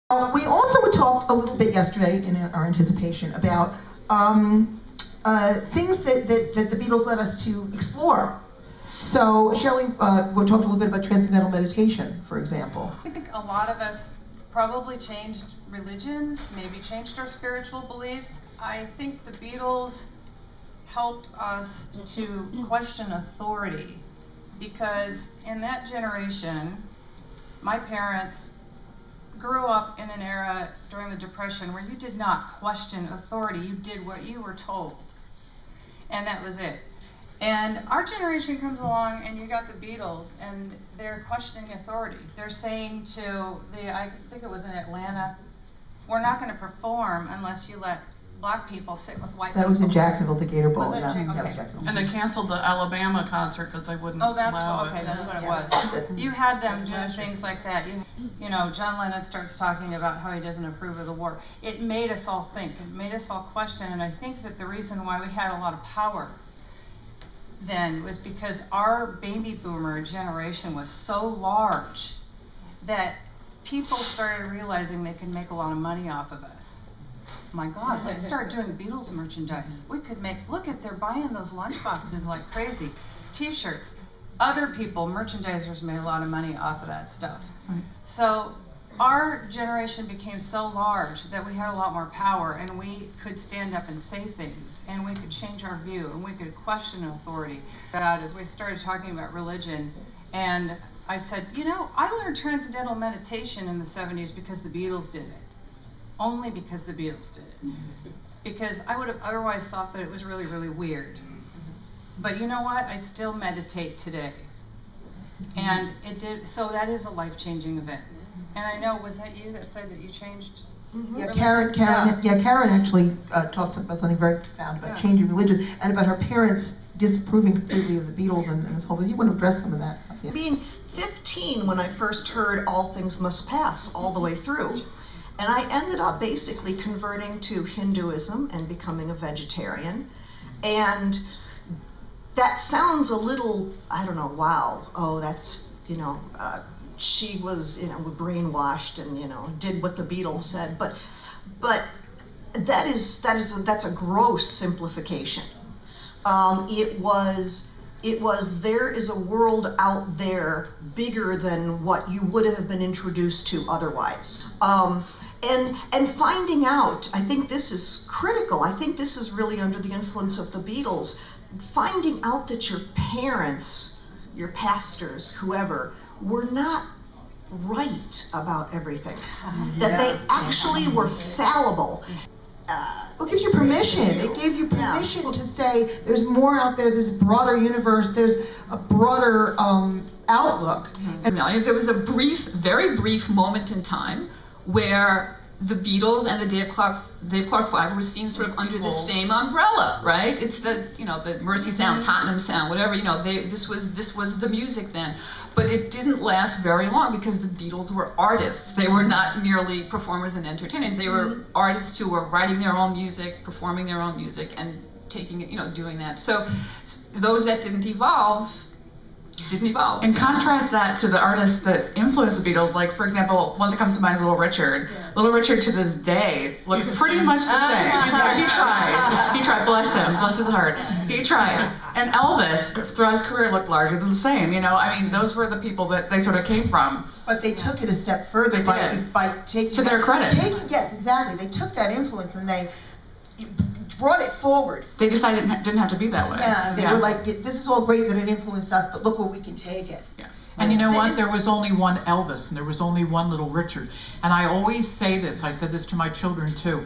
We also talked a little bit yesterday in our anticipation about things that the Beatles led us to explore. So, Shelley, we talked a little bit about transcendental meditation, for example. I think a lot of us probably changed religions, maybe changed our spiritual beliefs. I think the Beatles helped us to question authority, because in that generation, my parents grew up in an era during the Depression where you did not question authority. You did what you were told, and that was it. And our generation comes along and you got the Beatles, and they're questioning authority. They're saying to I think it was in Atlanta, we're not going to perform unless you let black people sit with white people. That was in Jacksonville, the Gator Bowl. Was that Okay. That was Jacksonville. And they canceled the Alabama concert because they wouldn't allow it. That's what it was. You had them doing things like that. You know, John Lennon starts talking about how he doesn't approve of the war. It made us all think. It made us all question. And I think that the reason why we had a lot of power then was because our baby boomer generation was so large that people started realizing they could make a lot of money off of us. My God, let's start doing Beatles merchandise. We could make, look at, they're buying those lunch boxes like crazy. T-shirts. Other people, merchandisers, made a lot of money off of that stuff. So our generation became so large that we had a lot more power, and we could stand up and say things, and we could change our view, and we could question authority. As we started talking about religion, and I said, you know, I learned transcendental meditation in the 70s because the Beatles did it. Only because the Beatles did it. Because I would have otherwise thought that it was really, really weird. But you know what? I still meditate today. And it did, so that is a life-changing event. And I know, was that you that said that you changed? Yeah, Karen actually talked about something very profound about changing religion and about her parents disapproving completely of the Beatles and this whole thing. You want to address some of that stuff? Yeah. Being 15 when I first heard All Things Must Pass all the way through. And I ended up basically converting to Hinduism and becoming a vegetarian. And that sounds a little, I don't know, wow, oh, that's, you know, she was, you know, brainwashed and, you know, did what the Beatles said. But that's a gross simplification. It was there is a world out there bigger than what you would have been introduced to otherwise. And finding out, I think this is critical. I think this is really under the influence of the Beatles. Finding out that your parents, your pastors, whoever, were not right about everything. That they actually were fallible. It gives you permission. It gave you permission to say there's more out there, there's a broader universe, there's a broader outlook. And there was a very brief moment in time where the Beatles and the Dave Clark Five were seen sort of under the same umbrella, right? It's the, you know, the Mersey sound, Tottenham sound, whatever, you know, this was the music then. But it didn't last very long because the Beatles were artists. They were not merely performers and entertainers. They were artists who were writing their own music, performing their own music, and taking it, you know, doing that. So those that didn't evolve. And contrast that to the artists that influenced the Beatles, like, for example, one that comes to mind is Little Richard. Little Richard to this day looks pretty much the same. He tried, bless him, bless his heart. He tried. And Elvis, throughout his career, looked larger than the same. You know, I mean, those were the people that they sort of came from. But they took it a step further by taking to their credit. Yes, exactly. They took that influence and they brought it forward. They decided it didn't have to be that way. Yeah, they were like, this is all great that it influenced us, but look where we can take it. Yeah. And you know what? There was only one Elvis, and there was only one Little Richard. And I always say this, I said this to my children too,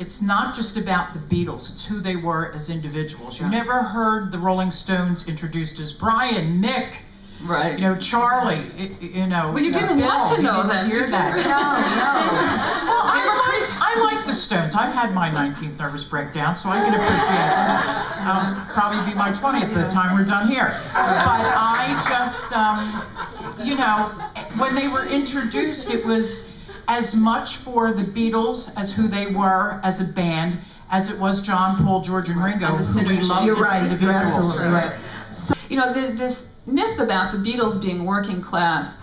it's not just about the Beatles, it's who they were as individuals. You never heard the Rolling Stones introduced as Brian, Mick, right? You know, Charlie, you know. Well, you didn't want to know that. Hear that. No. Well, I like the Stones. I've had my 19th nervous breakdown, so I can appreciate them. Probably be my 20th by the time we're done here. But I just, you know, when they were introduced, it was as much for the Beatles as who they were as a band, as it was John, Paul, George, and Ringo, who we loved as individuals. You're absolutely right. You know, there's this myth about the Beatles being working class.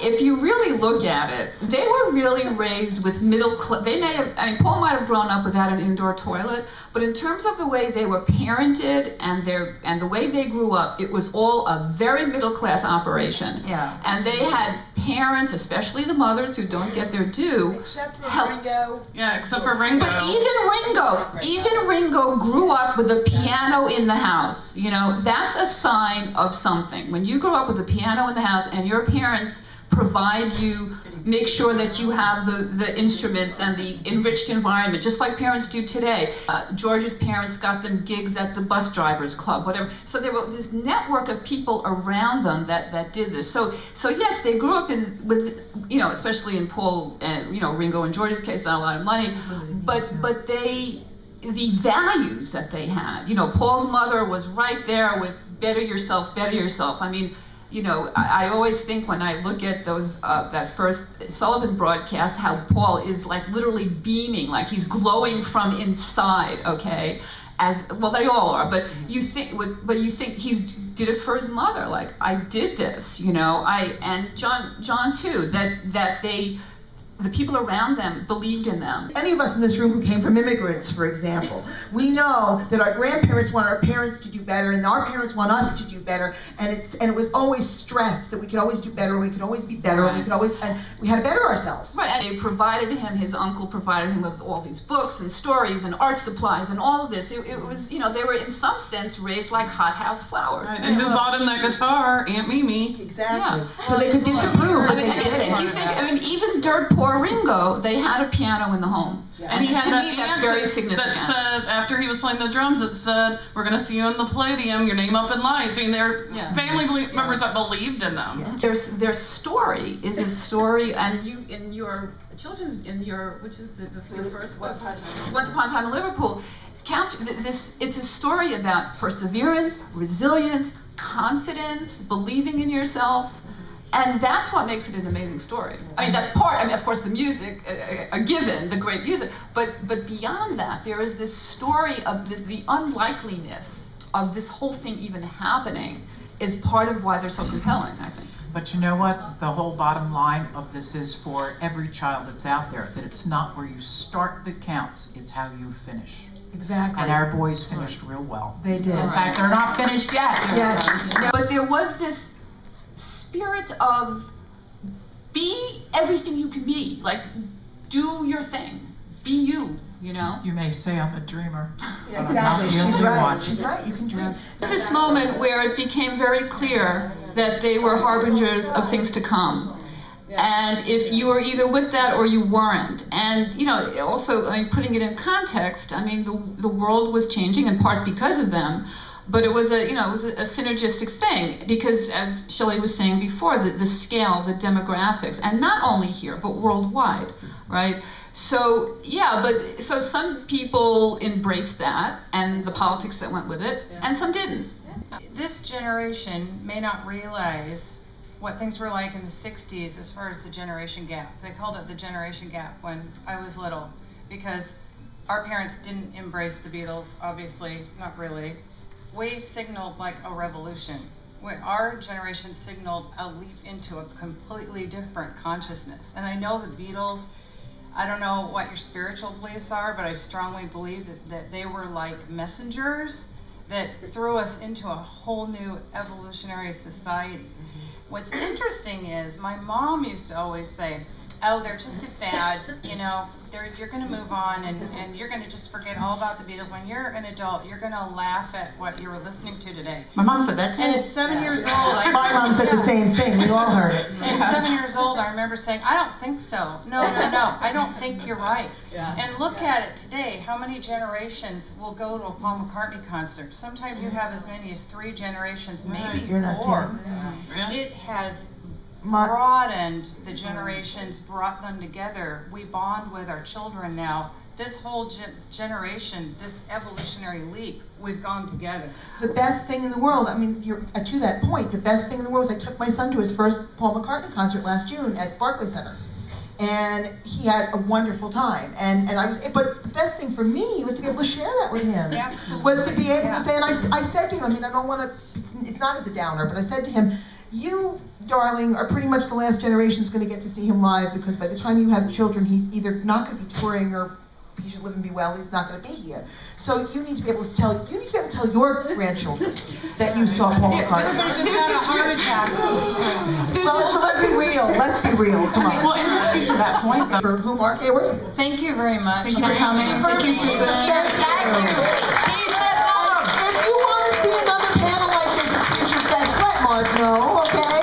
if you really look at it, they were really raised with middle class. They may have, I mean, Paul might have grown up without an indoor toilet, but in terms of the way they were parented and the way they grew up, it was all a very middle class operation. Yeah. And they had parents, especially the mothers who don't get their due. Except for Ringo. Yeah, except for Ringo. But even Ringo grew up with a piano in the house. You know, that's a sign of something. When you grow up with a piano in the house and your parents provide you, make sure that you have the instruments and the enriched environment, just like parents do today. George's parents got them gigs at the bus drivers club, whatever. So there was this network of people around them that did this. So yes, they grew up with, you know, especially in Paul and, you know, Ringo and George's case, not a lot of money, but the values that they had. You know, Paul's mother was right there with better yourself, better yourself. I mean, you know, I always think when I look at those that first Sullivan broadcast, how Paul is like literally beaming, like he's glowing from inside. Okay, as well they all are, but you think he did it for his mother. Like, I did this, you know. And John too. That the people around them believed in them. Any of us in this room who came from immigrants, for example, we know that our grandparents want our parents to do better, and our parents want us to do better, and it was always stressed that we could always do better, we could always be better, and we had to better ourselves. Right, and they provided him, his uncle provided him with all these books and stories and art supplies and all of this. It was, you know, they were in some sense raised like hothouse flowers. Right. And who bought him that guitar? Aunt Mimi. Exactly. Yeah. So they could disapprove. I mean, if you think, I mean, even dirt poor Ringo, they had a piano in the home. Yeah. And he had to that me, that's very significant. that said, after he was playing the drums, it said, "We're going to see you in the Palladium, your name up in lights." I mean, they're family members that believed in them. Yeah. Their story is a story, and you, in your children's, in your, which is the first, Once Upon a Time in Liverpool, it's a story about perseverance, resilience, confidence, believing in yourself. And that's what makes it an amazing story. I mean, that's part, I mean, of course, the music, a given, the great music, but beyond that, there is this story of the unlikeliness of this whole thing even happening is part of why they're so compelling, I think. But you know what? The whole bottom line of this is for every child that's out there, that it's not where you start that counts, it's how you finish. Exactly. And our boys finished real well. They did. In fact, they're not finished yet. Yes. But there was this spirit of be everything you can be, like do your thing, be you, you know? You may say I'm a dreamer. Yeah, but I'm not exactly. the She's only right. one. She's right. You can dream. This moment where it became very clear that they were harbingers of things to come. And if you were either with that or you weren't. And, you know, also, I mean, putting it in context, I mean, the world was changing in part because of them. But it was a synergistic thing, because as Shelley was saying before, the scale, the demographics, and not only here, but worldwide, right? So, yeah, so some people embraced that and the politics that went with it, and some didn't. This generation may not realize what things were like in the 60s as far as the generation gap. They called it the generation gap when I was little, because our parents didn't embrace the Beatles, obviously, not really. We signaled like a revolution. Our generation signaled a leap into a completely different consciousness. And I know the Beatles, I don't know what your spiritual beliefs are, but I strongly believe that they were like messengers that threw us into a whole new evolutionary society. What's interesting is my mom used to always say, oh, they're just a fad, you know, you're going to move on and you're going to just forget all about the Beatles. When you're an adult, you're going to laugh at what you were listening to today. My mom said that too. And at 7 years old, My mom said the same thing. We all heard it. And at 7 years old, I remember saying, I don't think so. No, I don't think you're right. And look at it today. How many generations will go to a Paul McCartney concert? Sometimes you have as many as 3 generations, maybe You're not 4. Yeah. It has broadened the generations, brought them together. We bond with our children now. This whole generation, this evolutionary leap, we've gone together. The best thing in the world, I mean, to that point, the best thing in the world is I took my son to his first Paul McCartney concert last June at Barclays Center. And he had a wonderful time. But the best thing for me was to be able to share that with him. Absolutely. Was to be able to say, and I said to him, I mean, I don't want to, it's not as a downer, but I said to him, You, darling, are pretty much the last generation that's going to get to see him live, because by the time you have children, he's either not going to be touring, or he should live and be well, he's not going to be here. So you need to be able to tell your grandchildren that you saw Paul McCartney. Everybody just had a heart attack. Well, let's be real. Let's be real. Come on. Well, and to speak to that point, though, For who, Mark Hayward? Thank you very much. thank you for coming. Thank you, Susan. If you want to see another panel like this at Future Fest, let Mark know, okay?